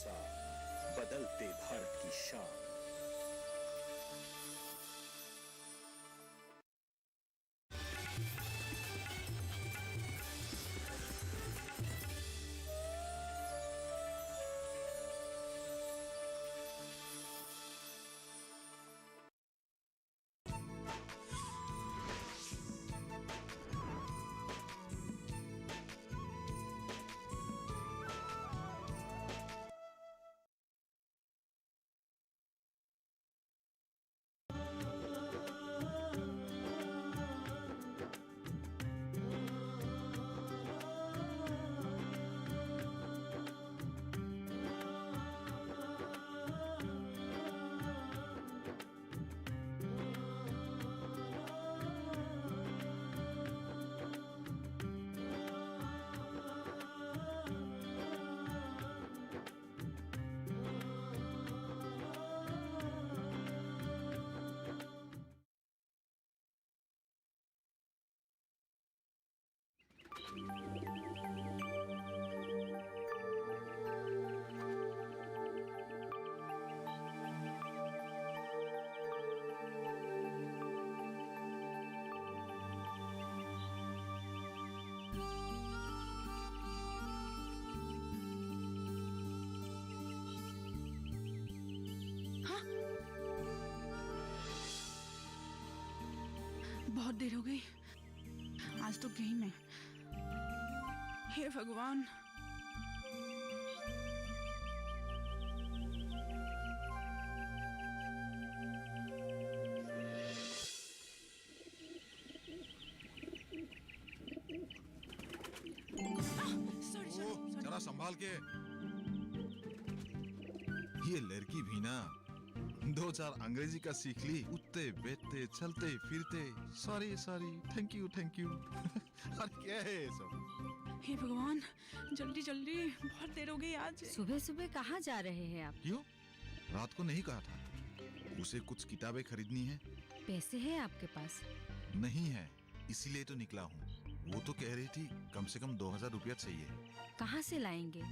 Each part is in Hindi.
भरोसा, बदलते भारत की शान। बहुत देर हो गई, आज तो गई मैं। हे भगवान। सॉरी। जरा संभाल के। ये लड़की भी ना 2-4 अंग्रेजी का सीख ली, उठते बैठते चलते फिरते। सॉरी थैंक यू अरे क्या है ये सब? हे भगवान, जल्दी जल्दी, बहुत देर हो गई आज। सुबह सुबह कहाँ जा रहे हैं आप? क्यों? रात को नहीं कहा था उसे कुछ किताबें खरीदनी है? पैसे हैं आपके पास? नहीं है, इसीलिए तो निकला हूँ। वो तो कह रही थी कम से कम 2000 रुपया चाहिए। कहाँ से लाएंगे?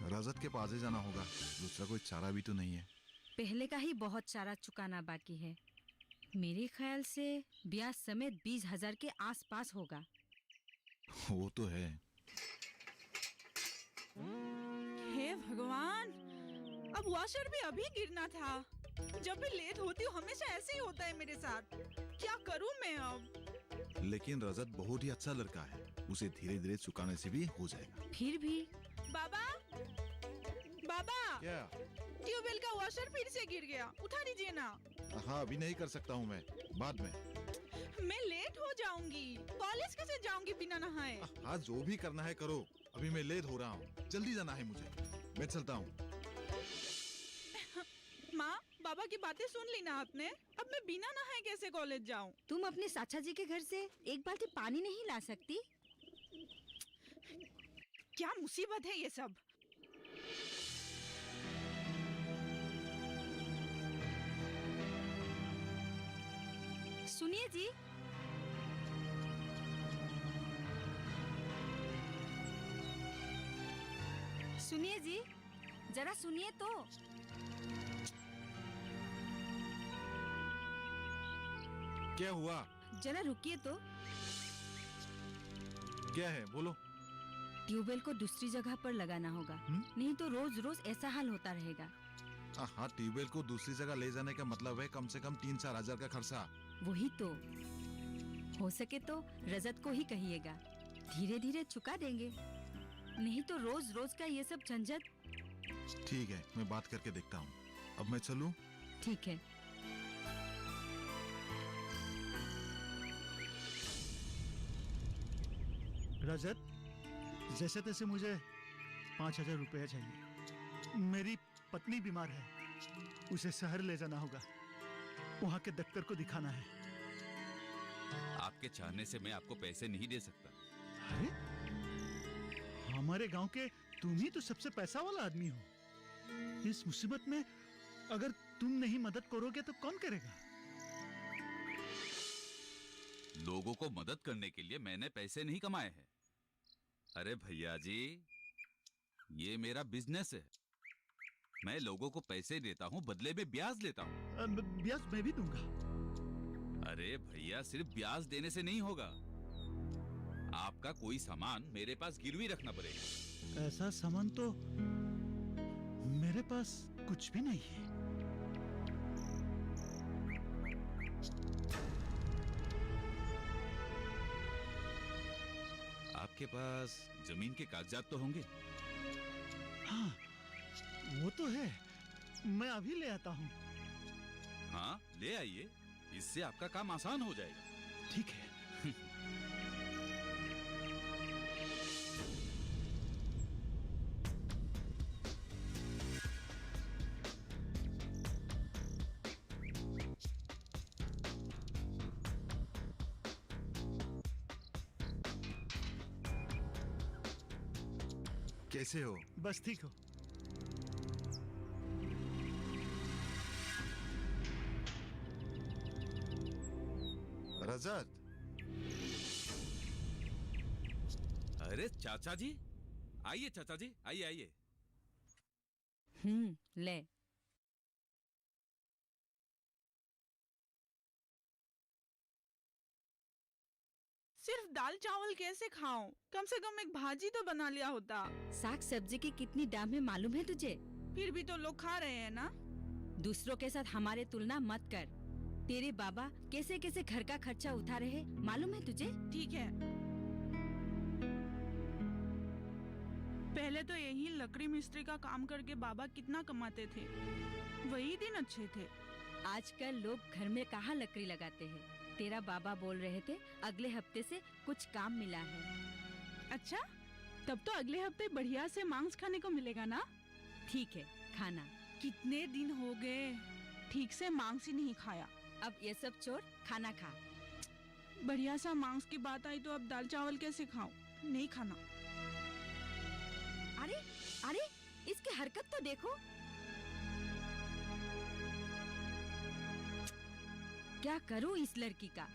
रजत के पास जाना होगा, दूसरा कोई चारा भी तो नहीं है। पहले का ही बहुत चारा चुकाना बाकी है। मेरे ख्याल से ब्याज समेत 20,000 के आसपास होगा। वो तो है। हे भगवान, अब वॉशर भी अभी गिरना था। जब भी लेट होती हूँ हमेशा ऐसे ही होता है मेरे साथ। क्या करूँ मैं अब? लेकिन रजत बहुत ही अच्छा लड़का है, उसे धीरे धीरे चुकाने से भी हो जाएगा। फिर भी बाबा क्या? ट्यूबवेल का वॉशर फिर से गिर गया, उठा दीजिए ना। हाँ, अभी नहीं कर सकता हूँ मैं, बाद में। मैं लेट हो जाऊंगी, कॉलेज कैसे जाऊंगी बिना नहाए? हाँ, जो भी करना है करो, अभी मैं लेट हो रहा हूँ, जल्दी जाना है मुझे। मैं चलता हूँ। माँ, बाबा की बातें सुन ली ना आपने? अब मैं बिना नहाए कैसे कॉलेज जाऊँ? तुम अपने चाचा जी के घर से एक बाल्टी पानी नहीं ला सकती? क्या मुसीबत है ये सब? सुनिए जी। सुनिए जी, जरा सुनिए तो। क्या हुआ? जरा रुकिए तो। क्या है, बोलो। ट्यूबवेल को दूसरी जगह पर लगाना होगा। नहीं तो रोज रोज ऐसा हाल होता रहेगा। हाँ, ट्यूबवेल को दूसरी जगह ले जाने का मतलब है कम से कम 3-4 हजार का खर्चा। वही तो। हो सके तो रजत को ही कहिएगा, धीरे धीरे चुका देंगे। नहीं तो रोज रोज का ये सब झंझट। ठीक है, मैं बात करके देखता हूँ। अब मैं चलूं? ठीक है। रजत, जैसे तैसे मुझे 5000 रुपया चाहिए। मेरी पत्नी बीमार है, उसे शहर ले जाना होगा, वहां के डॉक्टर को दिखाना है। आपके चाहने से मैं आपको पैसे नहीं दे सकता। अरे, हमारे गांव के तुम ही तो सबसे पैसा वाला आदमी हो। इस मुसीबत में अगर तुम नहीं मदद करोगे तो कौन करेगा? लोगों को मदद करने के लिए मैंने पैसे नहीं कमाए हैं। अरे भैया जी, ये मेरा बिजनेस है। मैं लोगों को पैसे देता हूँ, बदले में ब्याज लेता हूँ। ब्याज मैं भी दूंगा। अरे भैया, सिर्फ ब्याज देने से नहीं होगा। आपका कोई सामान मेरे पास गिरवी रखना पड़ेगा। ऐसा सामान तो मेरे पास कुछ भी नहीं है। आपके पास जमीन के कागजात तो होंगे? हाँ, वो तो है। मैं अभी ले आता हूँ। हाँ, ले आइए। इससे आपका काम आसान हो जाएगा। ठीक है। कैसे हो? बस ठीक हो। रजत, अरे चाचा जी, आइए चाचा जी, आइए आइए। ले। सिर्फ दाल चावल कैसे खाऊं? कम से कम एक भाजी तो बना लिया होता। साग सब्जी की कितनी दाम है मालूम है तुझे? फिर भी तो लोग खा रहे हैं ना। दूसरों के साथ हमारे तुलना मत कर। तेरे बाबा कैसे कैसे घर का खर्चा उठा रहे हैं मालूम है तुझे? ठीक है, पहले तो यही लकड़ी मिस्त्री का काम करके बाबा कितना कमाते थे। वही दिन अच्छे थे। आजकल लोग घर में कहाँ लकड़ी लगाते हैं। तेरा बाबा बोल रहे थे अगले हफ्ते से कुछ काम मिला है। अच्छा, तब तो अगले हफ्ते बढ़िया से मांस खाने को मिलेगा ना? ठीक है, खाना। कितने दिन हो गए ठीक से मांस ही नहीं खाया। अब ये सब छोड़, खाना खा। बढ़िया सा मांस की बात आई तो अब दाल चावल कैसे खाऊं? नहीं खाना। अरे अरे, इसकी हरकत तो देखो। क्या करूं इस लड़की का?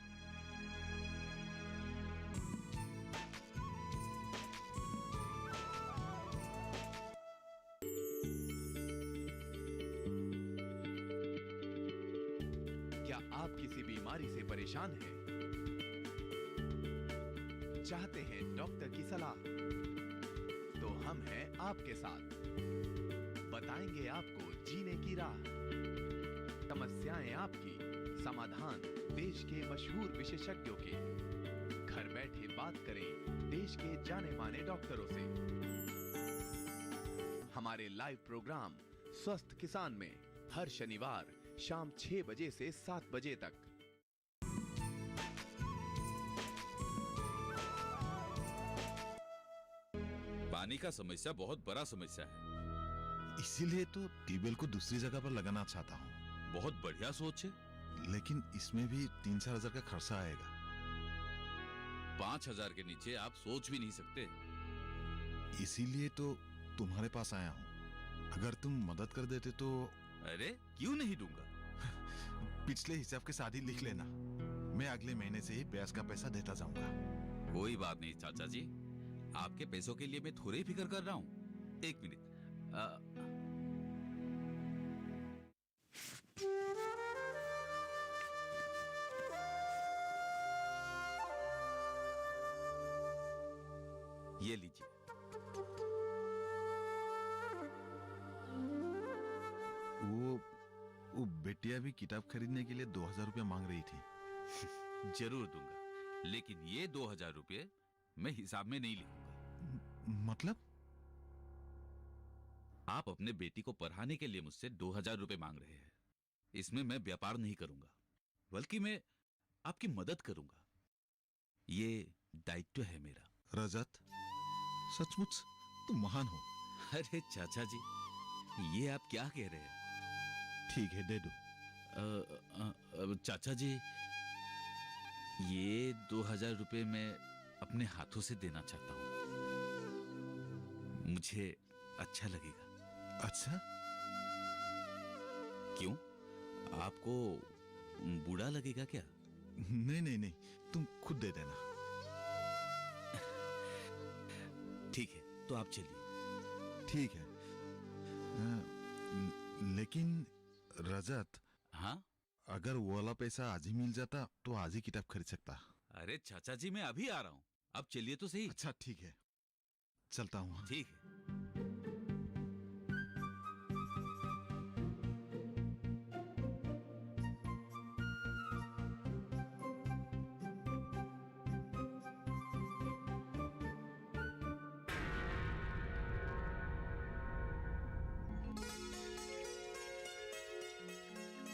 क्या आप किसी बीमारी से परेशान हैं? चाहते हैं डॉक्टर की सलाह? तो हम हैं आपके साथ। बताएंगे आपको जीने की राह। समस्याएं आपकी, समाधान देश के मशहूर विशेषज्ञों के। घर बैठे बात करें देश के जाने माने डॉक्टरों से। हमारे लाइव प्रोग्राम स्वस्थ किसान में हर शनिवार शाम 6 बजे से 7 बजे तक। पानी का समस्या बहुत बड़ा समस्या है। इसीलिए तो ट्यूबवेल को दूसरी जगह पर लगाना चाहता हूँ। बहुत बढ़िया सोच है। लेकिन इसमें भी 3-4 हजार का खर्चा आएगा। 5,000 के नीचे आप सोच भी नहीं सकते। इसीलिए तो तुम्हारे पास आया हूँ। अगर तुम मदद कर देते तो। अरे क्यों नहीं दूंगा। पिछले हिसाब के साथ ही लिख लेना। मैं अगले महीने से ही ब्याज का पैसा देता जाऊंगा। कोई बात नहीं चाचा जी, आपके पैसों के लिए मैं थोड़े ही फिक्र कर रहा हूँ। एक मिनट। ये लीजिए। वो बेटिया भी किताब खरीदने के लिए 2,000 रुपया मांग रही थी। जरूर दूंगा, लेकिन ये 2,000 रुपये मैं हिसाब में नहीं लिखूंगा। मतलब? आप अपने बेटी को पढ़ाने के लिए मुझसे 2,000 रुपये मांग रहे हैं। इसमें मैं व्यापार नहीं करूंगा, बल्कि मैं आपकी मदद करूंगा। ये दायित्व है मेरा। रजत, सचमुच तुम महान हो। अरे चाचा जी, ये आप क्या कह रहे हैं? ठीक है, दे दो। चाचा जी, ये 2,000 रुपये मैं अपने हाथों से देना चाहता हूँ। मुझे अच्छा लगेगा। अच्छा? क्यों, आपको बुरा लगेगा क्या? नहीं नहीं नहीं, तुम खुद दे देना। ठीक है, तो आप चलिए। ठीक है। लेकिन रजत, हाँ? अगर वो वाला पैसा आज ही मिल जाता तो आज ही किताब खरीद सकता। अरे चाचा जी, मैं अभी आ रहा हूँ, अब चलिए तो सही। अच्छा ठीक है, चलता हूँ। ठीक है।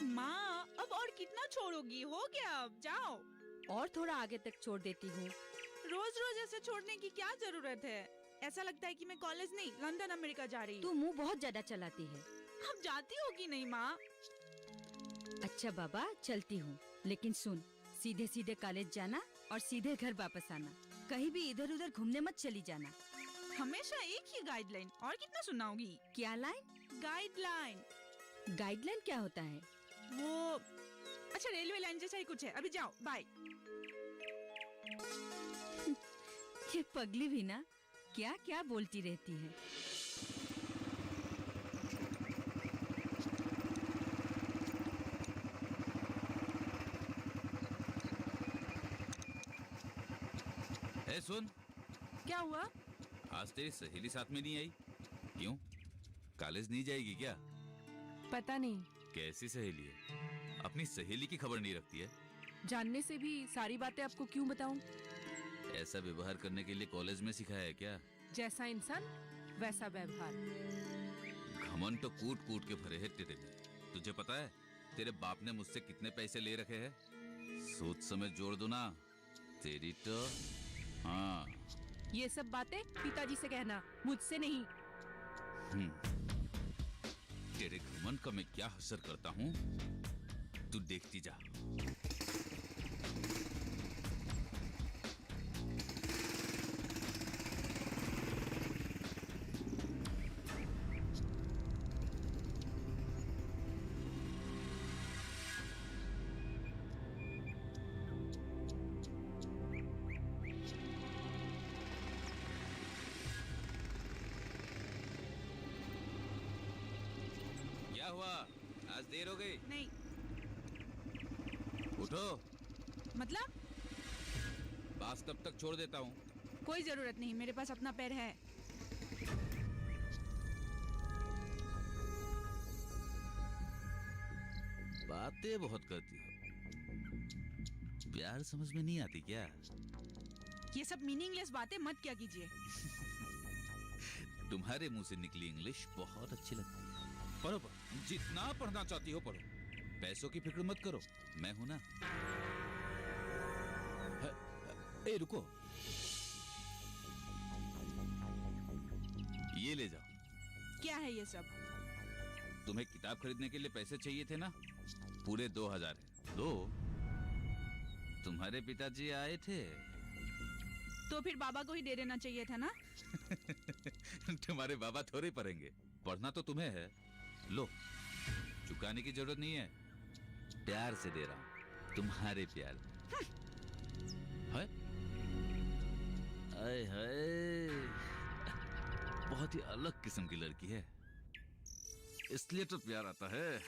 माँ, अब और कितना छोड़ोगी? हो गया, अब जाओ। और थोड़ा आगे तक छोड़ देती हूँ। रोज रोज ऐसे छोड़ने की क्या जरूरत है? ऐसा लगता है कि मैं कॉलेज नहीं, लंदन अमेरिका जा रही तू हूँ। मुंह बहुत ज्यादा चलाती है। अब जाती होगी नहीं माँ? अच्छा बाबा, चलती हूँ, लेकिन सुन, सीधे सीधे कॉलेज जाना और सीधे घर वापस आना। कहीं भी इधर उधर घूमने मत चली जाना। हमेशा एक ही गाइडलाइन, और कितना सुनाओगी? क्या लाइन? गाइडलाइन। गाइडलाइन क्या होता है? वो अच्छा, रेलवे लाइन जैसा ही कुछ है। अभी जाओ, बाय। ये पगली भी ना क्या क्या बोलती रहती है। ए सुन, क्या हुआ? आज तेरी सहेली साथ में नहीं आई, क्यों? कॉलेज नहीं जाएगी क्या? पता नहीं, कैसी सहेली है? अपनी सहेली की खबर नहीं रखती है। जानने से भी सारी बातें आपको क्यों बताऊं? ऐसा व्यवहार करने के लिए कॉलेज में सिखाया है क्या? जैसा इंसान वैसा व्यवहार। घमंड तो कूट कूट के भरे है तेरे में। तुझे पता है तेरे बाप ने मुझसे कितने पैसे ले रखे हैं? सोच समझ जोड़ दो ना तेरी तो। हाँ, ये सब बातें पिताजी से कहना, मुझसे नहीं। तेरे घमंड का मैं क्या असर करता हूँ, तू देखती जा। क्या हुआ? आज देर हो गई। नहीं उठो, मतलब बास तब तक छोड़ देता हूँ। कोई जरूरत नहीं, मेरे पास अपना पैर है। बातें बहुत करती हो, प्यार समझ में नहीं आती क्या? ये सब मीनिंगलेस बातें मत क्या कीजिए। तुम्हारे मुंह से निकली इंग्लिश बहुत अच्छी लगती है। पढ़ो पढ़ो, जितना पढ़ना चाहती हो पढ़ो। पैसों की फिक्र मत करो, मैं हूं ना। ए रुको, ये ले जाओ। क्या है ये सब? तुम्हें किताब खरीदने के लिए पैसे चाहिए थे ना? पूरे 2000 है। दो। तुम्हारे पिताजी आए थे। तो फिर बाबा को ही दे देना चाहिए था ना। तुम्हारे बाबा थोड़े पढ़ेंगे, पढ़ना तो तुम्हें है। लो, चुकाने की जरूरत नहीं है, प्यार से दे रहा हूं, तुम्हारे प्यार। है? आए हाय, बहुत ही अलग किस्म की लड़की है, इसलिए तो प्यार आता है।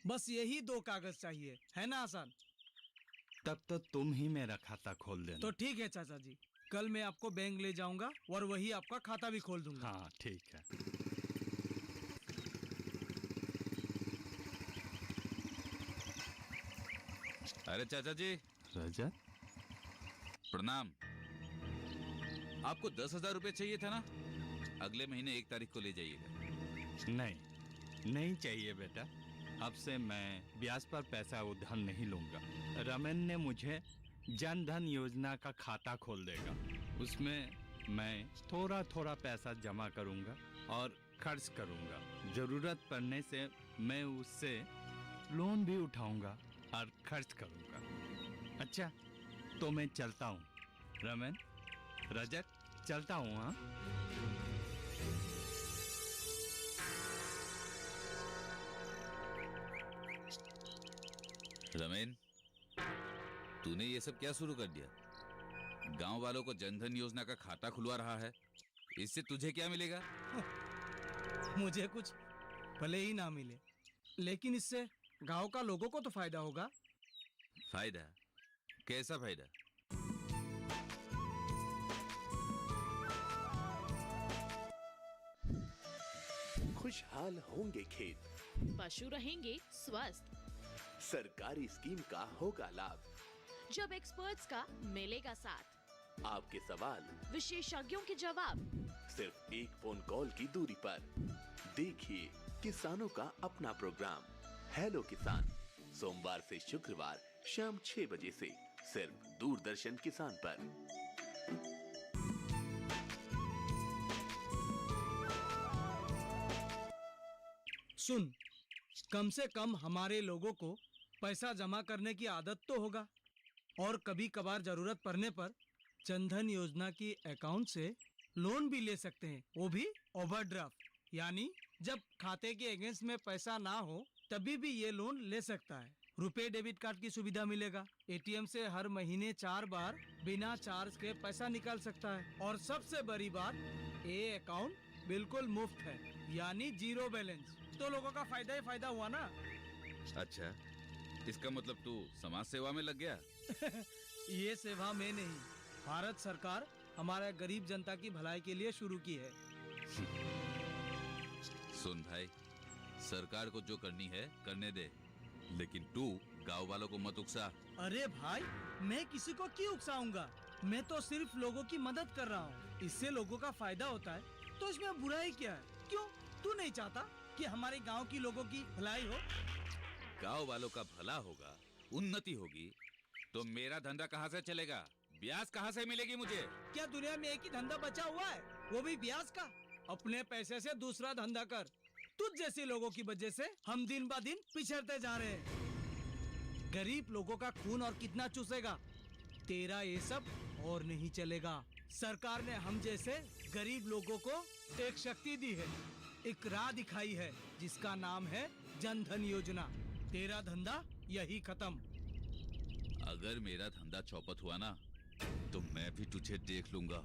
बस यही 2 कागज चाहिए, है ना आसान? तब तो तुम ही मेरा खाता खोल देना। तो ठीक है चाचा जी, कल मैं आपको बैंक ले जाऊंगा और वही आपका खाता भी खोल दूंगा। हाँ ठीक है। अरे चाचा जी, रजत, प्रणाम। आपको 10,000 रुपए चाहिए था ना? अगले महीने 1 तारीख को ले जाइएगा। नहीं चाहिए बेटा, अब से मैं ब्याज पर पैसा उधार नहीं लूंगा। रमन ने मुझे जन धन योजना का खाता खोल देगा, उसमें मैं थोड़ा थोड़ा पैसा जमा करूंगा और खर्च करूंगा। जरूरत पड़ने से मैं उससे लोन भी उठाऊंगा और खर्च करूंगा। अच्छा, तो मैं चलता हूँ। रमन, रजत, चलता हूँ। हाँ, रमेन, तूने ये सब क्या शुरू कर दिया? गांव वालों को जनधन योजना का खाता खुलवा रहा है, इससे तुझे क्या मिलेगा? मुझे कुछ भले ही ना मिले, लेकिन इससे गांव का लोगों को तो फायदा होगा। फायदा? कैसा फायदा? खुशहाल होंगे खेत, पशु रहेंगे स्वस्थ, सरकारी स्कीम का होगा लाभ, जब एक्सपर्ट्स का मिलेगा साथ, आपके सवाल विशेषज्ञों के जवाब, सिर्फ एक फोन कॉल की दूरी पर। देखिए किसानों का अपना प्रोग्राम हेलो किसान, सोमवार से शुक्रवार शाम 6 बजे से सिर्फ दूरदर्शन किसान पर। सुन, कम से कम हमारे लोगों को पैसा जमा करने की आदत तो होगा, और कभी कभार जरूरत पड़ने पर जनधन योजना की अकाउंट से लोन भी ले सकते हैं, वो भी ओवरड्राफ्ट, यानी जब खाते के अगेंस्ट में पैसा ना हो तभी भी ये लोन ले सकता है। रुपए डेबिट कार्ड की सुविधा मिलेगा, एटीएम से हर महीने 4 बार बिना चार्ज के पैसा निकाल सकता है, और सबसे बड़ी बात, ये अकाउंट बिल्कुल मुफ्त है, यानी 0 बैलेंस। तो लोगों का फायदा ही फायदा हुआ ना। अच्छा, इसका मतलब तू समाज सेवा में लग गया? ये सेवा में नहीं, भारत सरकार हमारे गरीब जनता की भलाई के लिए शुरू की है। सुन भाई, सरकार को जो करनी है करने दे, लेकिन तू गांव वालों को मत उकसा। अरे भाई, मैं किसी को क्यों उकसाऊंगा? मैं तो सिर्फ लोगों की मदद कर रहा हूँ, इससे लोगों का फायदा होता है, तो इसमें बुराई क्या है? क्यों, तू नहीं चाहता कि हमारे गांव की लोगों की भलाई हो? गांव वालों का भला होगा, उन्नति होगी, तो मेरा धंधा कहाँ से चलेगा? ब्याज कहाँ से मिलेगी मुझे? क्या दुनिया में एक ही धंधा बचा हुआ है, वो भी ब्याज का? अपने पैसे से दूसरा धंधा कर। तुझ जैसे लोगों की वजह से हम दिन ब दिन पिछड़ते जा रहे हैं। गरीब लोगों का खून और कितना चूसेगा? तेरा ये सब और नहीं चलेगा। सरकार ने हम जैसे गरीब लोगों को एक शक्ति दी है, एक राह दिखाई है, जिसका नाम है जनधन योजना। तेरा धंधा यही खत्म। अगर मेरा धंधा चौपट हुआ ना, तो मैं भी तुझे देख लूंगा।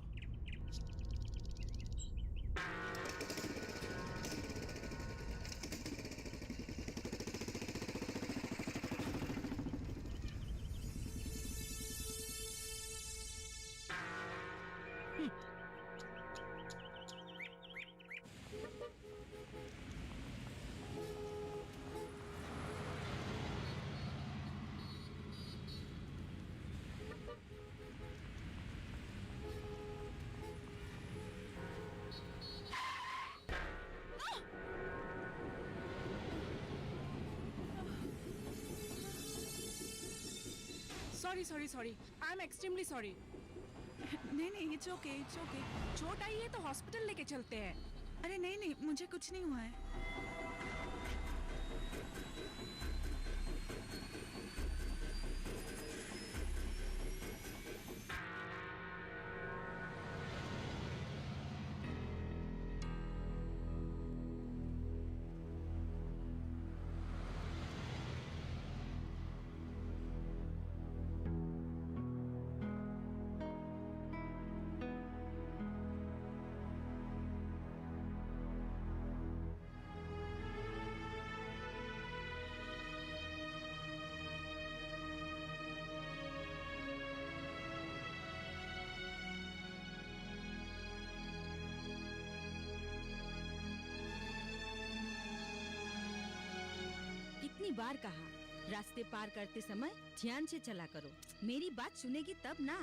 Sorry, I am extremely sorry. नहीं, इट्स ओके। चोट आई है तो हॉस्पिटल लेके चलते हैं। अरे नहीं, मुझे कुछ नहीं हुआ है। कितनी बार कहा, रास्ते पार करते समय ध्यान से चला करो। मेरी बात सुनेगी तब ना।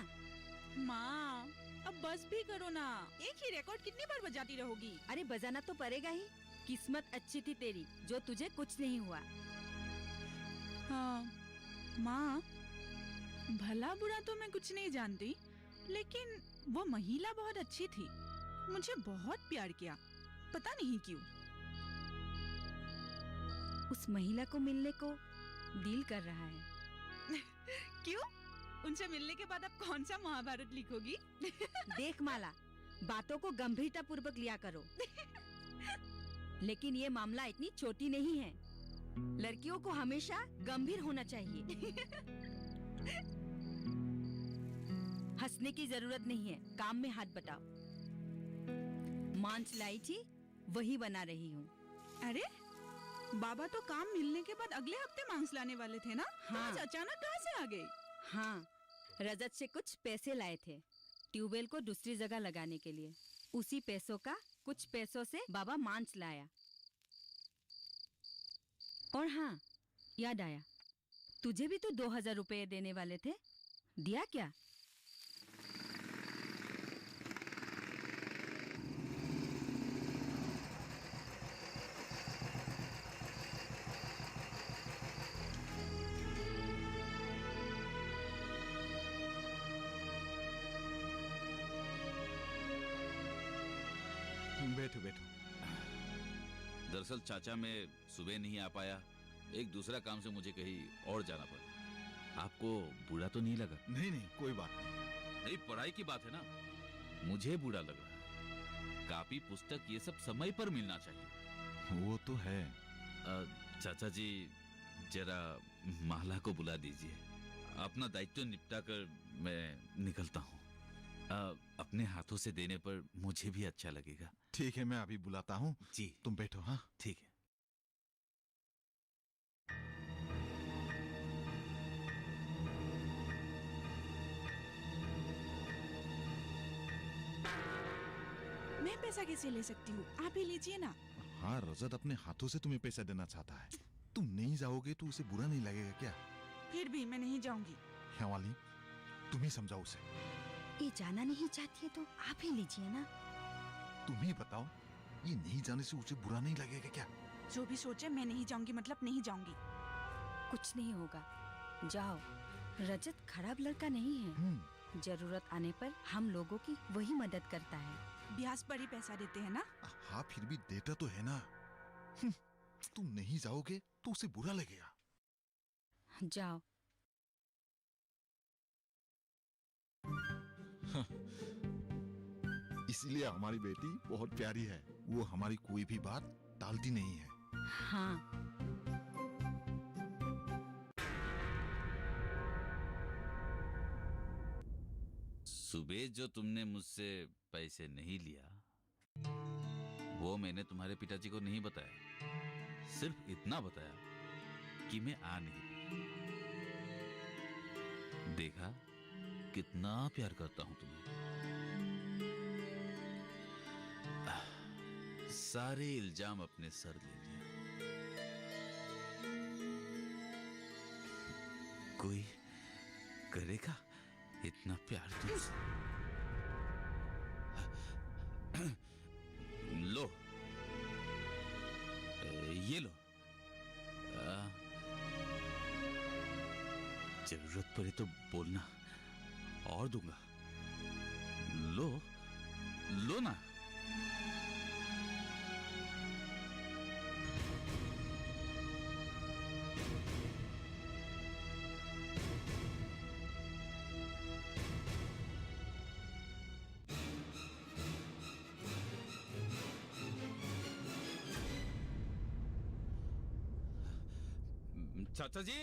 माँ, अब बस भी करो ना, एक ही रिकॉर्ड कितनी बार बजाती रहोगी? अरे बजाना तो पड़ेगा ही। किस्मत अच्छी थी तेरी, जो तुझे कुछ नहीं हुआ। हाँ माँ, भला बुरा तो मैं कुछ नहीं जानती, लेकिन वो महिला बहुत अच्छी थी, मुझे बहुत प्यार किया, पता नहीं क्यों। उस महिला को मिलने को दिल कर रहा है। क्यों? उनसे मिलने के बाद आप कौन सा महाभारत लिखोगी? देख माला, बातों को गंभीरता पूर्वक लिया करो। लेकिन ये मामला इतनी छोटी नहीं है। लड़कियों को हमेशा गंभीर होना चाहिए। हंसने की जरूरत नहीं है, काम में हाथ बटाओ। मांस लाई थी, वही बना रही हूँ। अरे बाबा तो काम मिलने के बाद अगले हफ्ते मांस लाने वाले थे ना? तो हाँ। आज अचानक कहाँ से आ गई? हाँ, रजत से कुछ पैसे लाए थे ट्यूबवेल को दूसरी जगह लगाने के लिए। उसी पैसों का कुछ पैसों से बाबा मांस लाया। और हाँ, याद आया, तुझे भी तो 2000 रुपए देने वाले थे, दिया क्या? बैठो बैठो। दरअसल चाचा मैं सुबह नहीं आ पाया, एक दूसरा काम से मुझे कहीं और जाना पड़ा। आपको बुरा तो नहीं लगा? नहीं नहीं, कोई बात नहीं। नहीं, पढ़ाई की बात है ना, मुझे बुरा लग रहा है। कापी पुस्तक ये सब समय पर मिलना चाहिए। वो तो है। चाचा जी जरा माला को बुला दीजिए, अपना दायित्व निपटा कर मैं निकलता हूँ। अपने हाथों से देने पर मुझे भी अच्छा लगेगा। ठीक है, मैं अभी बुलाता हूँ। जी तुम बैठो। हाँ ठीक है। मैं पैसा कैसे ले सकती हूँ? आप ही लीजिए ना। हाँ, रजत अपने हाथों से तुम्हें पैसा देना चाहता है। तुम नहीं जाओगे तो उसे बुरा नहीं लगेगा क्या? फिर भी मैं नहीं जाऊंगी। हेमाली, तुम ही समझाओ उसे। ये जाना नहीं चाहती है तो आप ही लीजिए ना। तुम ही बताओ, ये नहीं जाने से उसे बुरा नहीं लगेगा क्या? जो भी सोचे, मैं नहीं जाऊंगी मतलब नहीं जाऊंगी। कुछ नहीं होगा, जाओ। रजत खराब लड़का नहीं है। जरूरत आने पर हम लोगों की वही मदद करता है। ब्याज पर ही पैसा देते हैं ना? हाँ, फिर भी देता तो है ना। तुम नहीं जाओगे तो उसे बुरा लगेगा। जाओ। इसलिए हमारी बेटी बहुत प्यारी है। वो हमारी कोई भी बात टालती नहीं है। हाँ। सुबह जो तुमने मुझसे पैसे नहीं लिया, वो मैंने तुम्हारे पिताजी को नहीं बताया। सिर्फ इतना बताया कि मैं आ नहीं पाया। देखा कितना प्यार करता हूं तुम्हें। सारे इल्जाम अपने सर ले लिया। कोई करेगा इतना प्यार तुमसे? लो, ये लो। जरूरत पड़े तो बोलना, और दूंगा। लो लो ना। चाचा जी,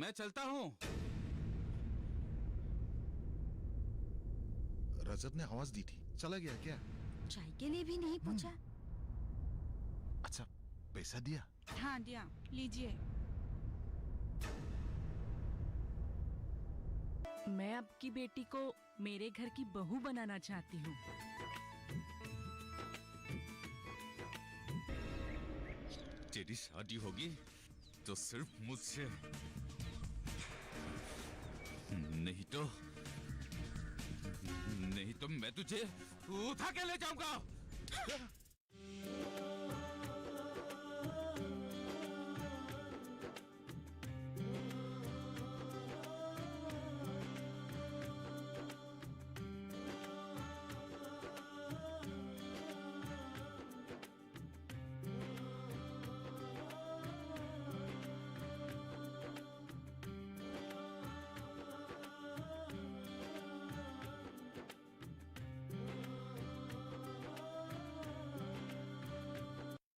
मैं चलता हूँ। रजत ने आवाज दी थी, चला गया क्या? चाय के लिए भी नहीं पूछा। अच्छा, पैसा दिया? हाँ दिया, लीजिए। मैं आपकी बेटी को मेरे घर की बहू बनाना चाहती हूँ। तेरी शादी होगी तो सिर्फ मुझसे, नहीं तो मैं तुझे उठा के ले जाऊंगा।